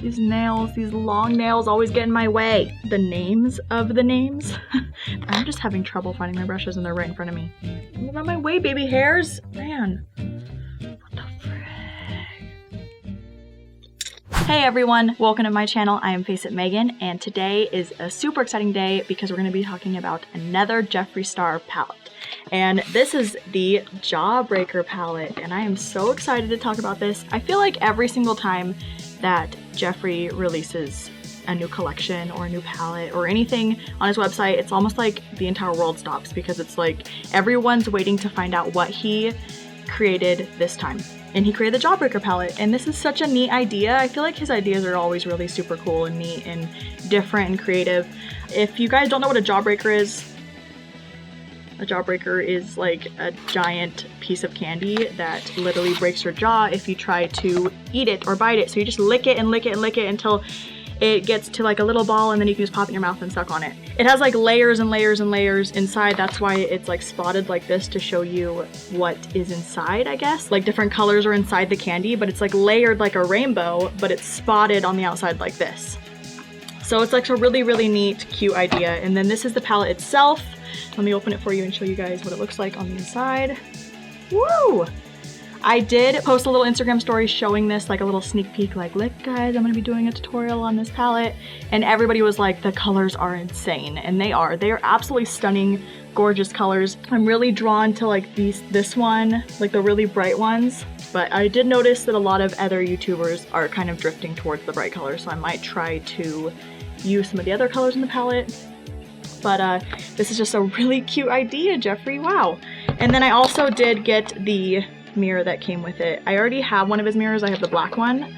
These nails, these long nails always get in my way. The names of the names. I'm just having trouble finding my brushes and they're right in front of me. Move out my way, baby hairs. Man. What the frick? Hey everyone, welcome to my channel. I am Face It Megan, and today is a super exciting day because we're going to be talking about another Jeffree Star palette. And this is the Jawbreaker palette, and I am so excited to talk about this. I feel like every single time that Jeffree releases a new collection or a new palette or anything on his website, it's almost like the entire world stops because it's like everyone's waiting to find out what he created this time. And he created the Jawbreaker palette, and this is such a neat idea. I feel like his ideas are always really super cool and neat and different and creative. If you guys don't know what a Jawbreaker is like a giant piece of candy that literally breaks your jaw if you try to eat it or bite it. So you just lick it and lick it and lick it until it gets to like a little ball, and then you can just pop it in your mouth and suck on it. It has like layers and layers and layers inside. That's why it's like spotted like this, to show you what is inside, I guess. Like different colors are inside the candy, but it's like layered like a rainbow, but it's spotted on the outside like this. So it's like a really, really neat, cute idea. And then this is the palette itself. Let me open it for you and show you guys what it looks like on the inside. Woo! I did post a little Instagram story showing this, like a little sneak peek, like, look guys, I'm gonna be doing a tutorial on this palette. And everybody was like, the colors are insane. And they are absolutely stunning, gorgeous colors. I'm really drawn to like this one, like the really bright ones. But I did notice that a lot of other YouTubers are kind of drifting towards the bright colors. So I might try to use some of the other colors in the palette. But this is just a really cute idea, Jeffree, wow. And then I also did get the mirror that came with it. I already have one of his mirrors, I have the black one.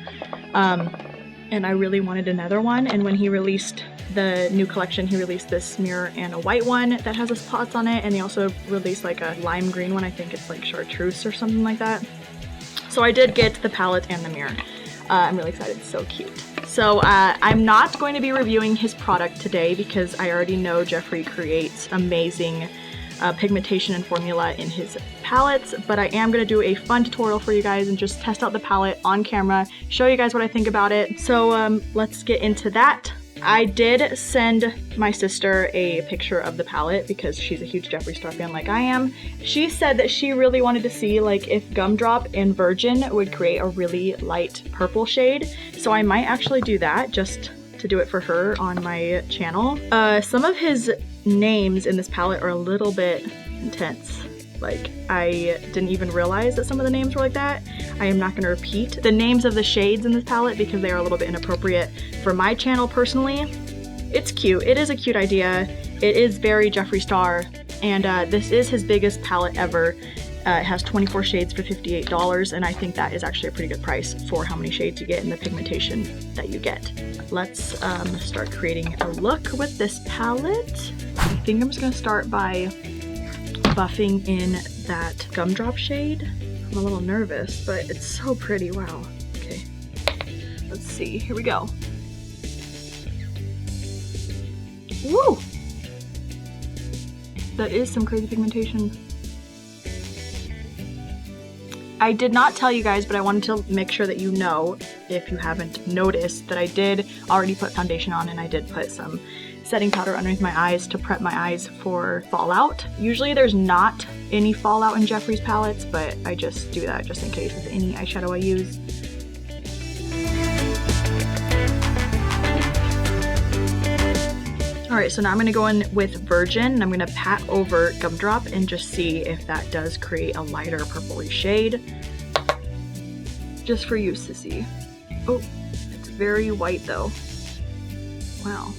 And I really wanted another one. And when he released the new collection, he released this mirror and a white one that has the spots on it. And he also released like a lime green one, I think it's like chartreuse or something like that. So I did get the palette and the mirror. I'm really excited, it's so cute. So I'm not going to be reviewing his product today because I already know Jeffree creates amazing pigmentation and formula in his palettes, but I am going to do a fun tutorial for you guys and just test out the palette on camera, show you guys what I think about it. So let's get into that. I did send my sister a picture of the palette because she's a huge Jeffree Star fan like I am. She said that she really wanted to see like if Gumdrop and Virgin would create a really light purple shade. So I might actually do that just to do it for her on my channel. Some of his names in this palette are a little bit intense. Like, I didn't even realize that some of the names were like that. I am not going to repeat the names of the shades in this palette because they are a little bit inappropriate for my channel personally. It's cute. It is a cute idea. It is very Jeffree Star, and this is his biggest palette ever. It has 24 shades for $58, and I think that is actually a pretty good price for how many shades you get and the pigmentation that you get. Let's start creating a look with this palette. I think I'm just going to start by buffing in that Gumdrop shade. I'm a little nervous, but it's so pretty, wow. Okay, let's see, here we go. Woo! That is some crazy pigmentation. I did not tell you guys, but I wanted to make sure that you know, if you haven't noticed, that I did already put foundation on, and I did put some setting powder underneath my eyes to prep my eyes for fallout. Usually there's not any fallout in Jeffree's palettes, but I just do that just in case with any eyeshadow I use. Alright, so now I'm going to go in with Virgin, and I'm going to pat over Gumdrop and just see if that does create a lighter purpley shade. Just for you, sissy. Oh, it's very white though. Wow.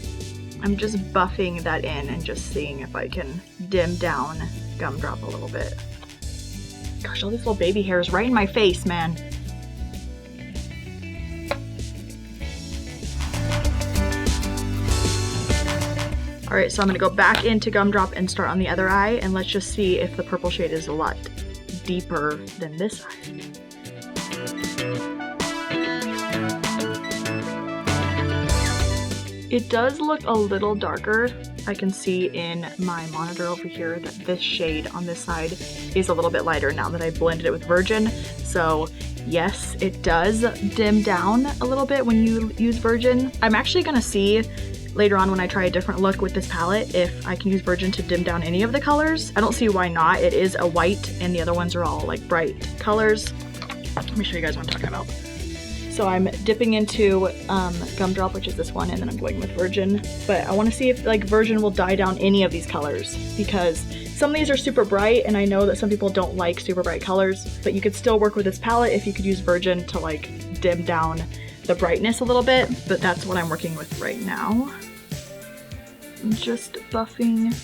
I'm just buffing that in and just seeing if I can dim down Gumdrop a little bit. Gosh, all these little baby hairs right in my face, man. Alright, so I'm going to go back into Gumdrop and start on the other eye, and let's just see if the purple shade is a lot deeper than this eye. It does look a little darker. I can see in my monitor over here that this shade on this side is a little bit lighter now that I blended it with Virgin. So yes, it does dim down a little bit when you use Virgin. I'm actually gonna see later on when I try a different look with this palette if I can use Virgin to dim down any of the colors. I don't see why not. It is a white and the other ones are all like bright colors. Let me show you guys what I'm talking about. So I'm dipping into Gumdrop, which is this one, and then I'm going with Virgin. But I want to see if like Virgin will dye down any of these colors, because some of these are super bright and I know that some people don't like super bright colors, but you could still work with this palette if you could use Virgin to like dim down the brightness a little bit, but that's what I'm working with right now. I'm just buffing.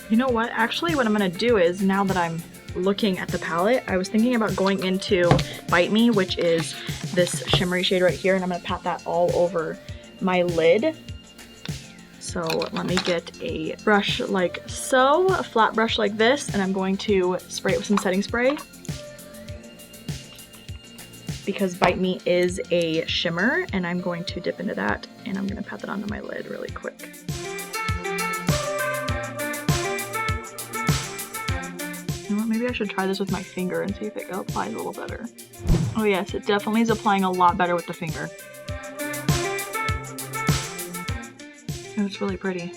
You know what? Actually, what I'm gonna do is, now that I'm looking at the palette, I was thinking about going into Bite Me, which is this shimmery shade right here, and I'm gonna pat that all over my lid. So let me get a brush like so, a flat brush like this, and I'm going to spray it with some setting spray. Because Bite Me is a shimmer, and I'm going to dip into that, and I'm gonna pat that onto my lid really quick. You know what, maybe I should try this with my finger and see if it applies a little better. Oh yes, it definitely is applying a lot better with the finger. Oh, it's really pretty.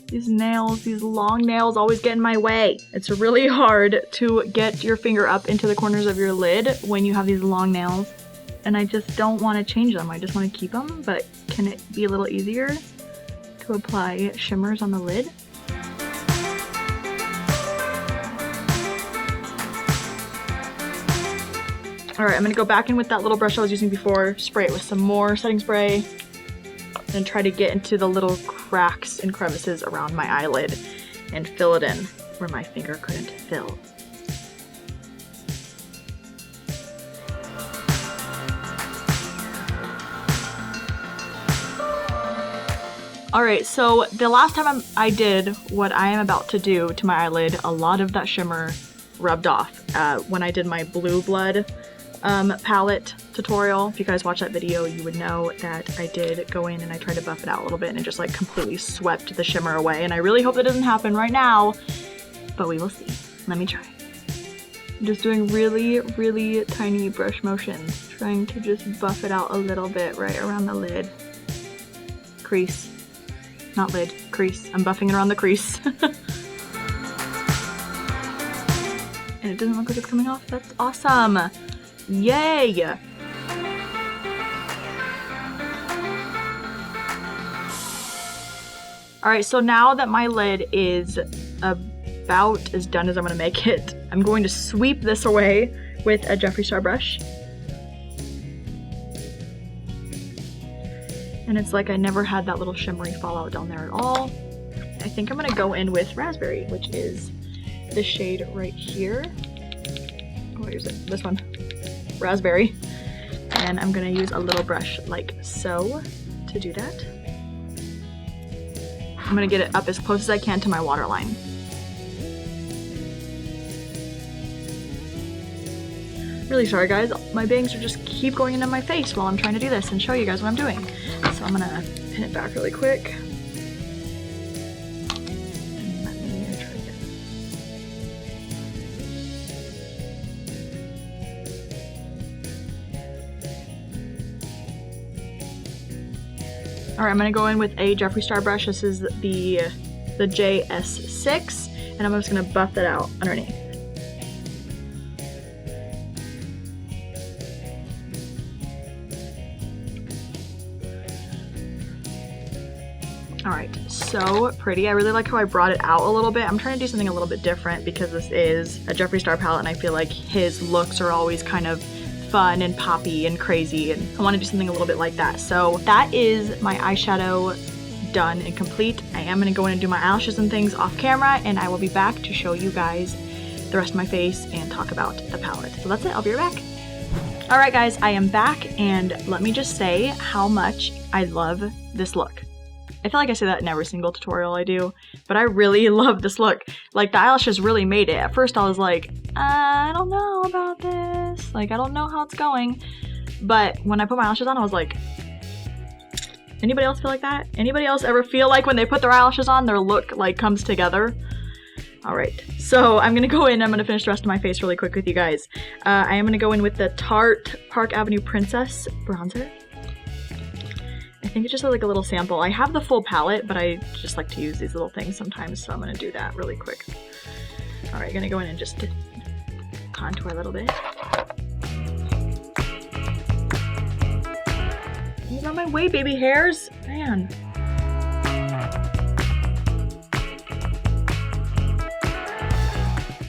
These nails, these long nails always get in my way. It's really hard to get your finger up into the corners of your lid when you have these long nails. And I just don't want to change them. I just want to keep them, but can it be a little easier to apply shimmers on the lid? All right, I'm gonna go back in with that little brush I was using before, spray it with some more setting spray, and try to get into the little cracks and crevices around my eyelid and fill it in where my finger couldn't fill. All right, so the last time I did what I am about to do to my eyelid, a lot of that shimmer rubbed off. When I did my Blue Blood palette tutorial, if you guys watched that video, you would know that I did go in and I tried to buff it out a little bit and it just like completely swept the shimmer away. And I really hope that doesn't happen right now, but we will see. Let me try. I'm just doing really, really tiny brush motions, trying to just buff it out a little bit right around the lid. Crease. Not lid, crease. I'm buffing it around the crease. And it doesn't look like it's coming off. That's awesome. Yay! Alright, so now that my lid is about as done as I'm going to make it, I'm going to sweep this away with a Jeffree Star brush. And it's like I never had that little shimmery fallout down there at all. I think I'm going to go in with Raspberry, which is the shade right here. Oh, here's it. This one. Raspberry. And I'm going to use a little brush like so to do that. I'm going to get it up as close as I can to my waterline. Really sorry guys, my bangs are just keep going into my face while I'm trying to do this and show you guys what I'm doing. So I'm going to pin it back really quick. And let me try again. Alright, I'm going to go in with a Jeffree Star brush. This is the JS6, and I'm just going to buff that out underneath. Alright, so pretty. I really like how I brought it out a little bit. I'm trying to do something a little bit different because this is a Jeffree Star palette and I feel like his looks are always kind of fun and poppy and crazy, and I want to do something a little bit like that. So that is my eyeshadow done and complete. I am going to go in and do my eyelashes and things off camera, and I will be back to show you guys the rest of my face and talk about the palette. So that's it. I'll be right back. Alright guys, I am back, and let me just say how much I love this look. I feel like I say that in every single tutorial I do, but I really love this look. Like, the eyelashes really made it. At first I was like, I don't know about this. Like, I don't know how it's going. But when I put my eyelashes on, I was like, anybody else feel like that? Anybody else ever feel like when they put their eyelashes on, their look like comes together? All right, so I'm gonna go in, I'm gonna finish the rest of my face really quick with you guys. I am gonna go in with the Tarte Park Avenue Princess bronzer. I think it's just like a little sample. I have the full palette, but I just like to use these little things sometimes, so I'm gonna do that really quick. All right, gonna go in and just contour a little bit. Move out my way, baby hairs, man.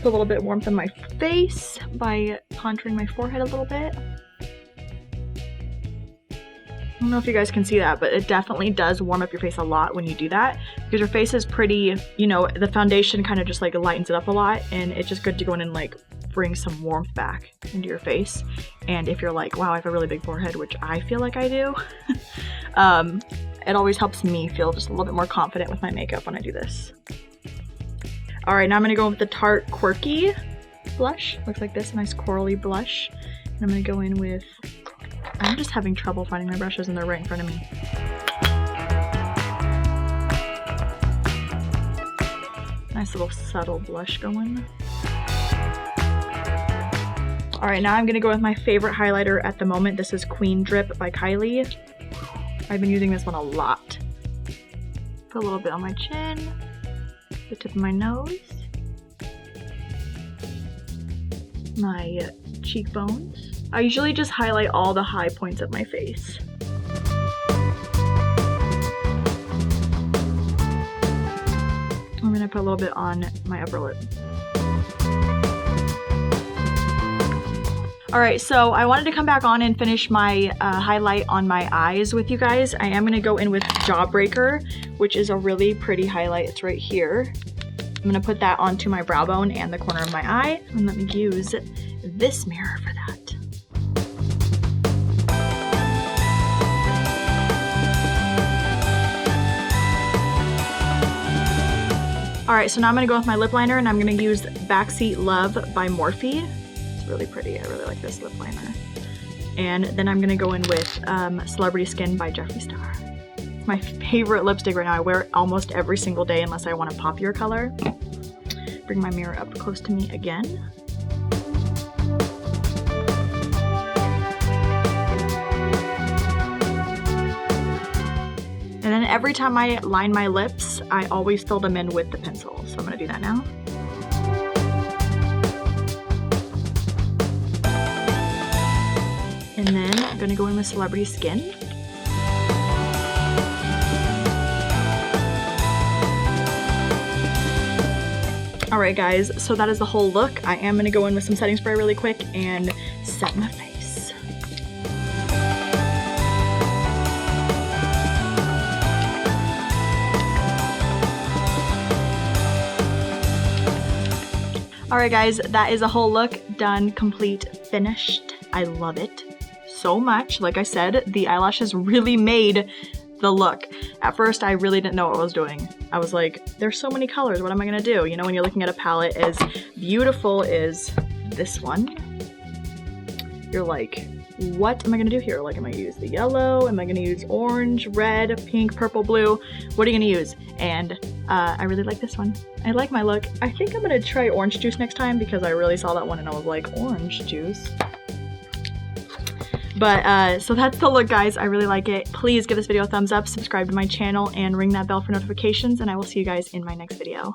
Put a little bit of warmth on my face by contouring my forehead a little bit. I don't know if you guys can see that, but it definitely does warm up your face a lot when you do that, because your face is pretty, you know, the foundation kind of just like lightens it up a lot, and it's just good to go in and like bring some warmth back into your face. And if you're like, wow, I have a really big forehead, which I feel like I do, it always helps me feel just a little bit more confident with my makeup when I do this. All right, now I'm gonna go with the Tarte Quirky blush. Looks like this, a nice corally blush. And I'm gonna go in with, I'm just having trouble finding my brushes and they're right in front of me. Nice little subtle blush going. All right, now I'm gonna go with my favorite highlighter at the moment. This is Queen Drip by Kylie. I've been using this one a lot. Put a little bit on my chin, the tip of my nose, my cheekbones. I usually just highlight all the high points of my face. I'm gonna put a little bit on my upper lip. Alright, so I wanted to come back on and finish my highlight on my eyes with you guys. I am going to go in with Jawbreaker, which is a really pretty highlight. It's right here. I'm going to put that onto my brow bone and the corner of my eye. And let me use this mirror for that. Alright, so now I'm going to go with my lip liner, and I'm going to use Backseat Love by Morphe. Really pretty. I really like this lip liner. And then I'm gonna go in with Celebrity Skin by Jeffree Star. It's my favorite lipstick right now. I wear it almost every single day unless I want a poppier color. Bring my mirror up close to me again. And then every time I line my lips, I always fill them in with the pencil. So I'm gonna do that now. And then I'm gonna go in with Celebrity Skin. Alright guys, so that is the whole look. I am gonna go in with some setting spray really quick and set my face. Alright guys, that is a whole look. Done, complete, finished. I love it so much. Like I said, the eyelashes really made the look. At first, I really didn't know what I was doing. I was like, there's so many colors, what am I gonna do? You know, when you're looking at a palette as beautiful as this one, you're like, what am I gonna do here? Like, am I gonna use the yellow? Am I gonna use orange, red, pink, purple, blue? What are you gonna use? And I really like this one. I like my look. I think I'm gonna try orange juice next time because I really saw that one and I was like, orange juice. But, so that's the look, guys. I really like it. Please give this video a thumbs up, subscribe to my channel, and ring that bell for notifications, and I will see you guys in my next video.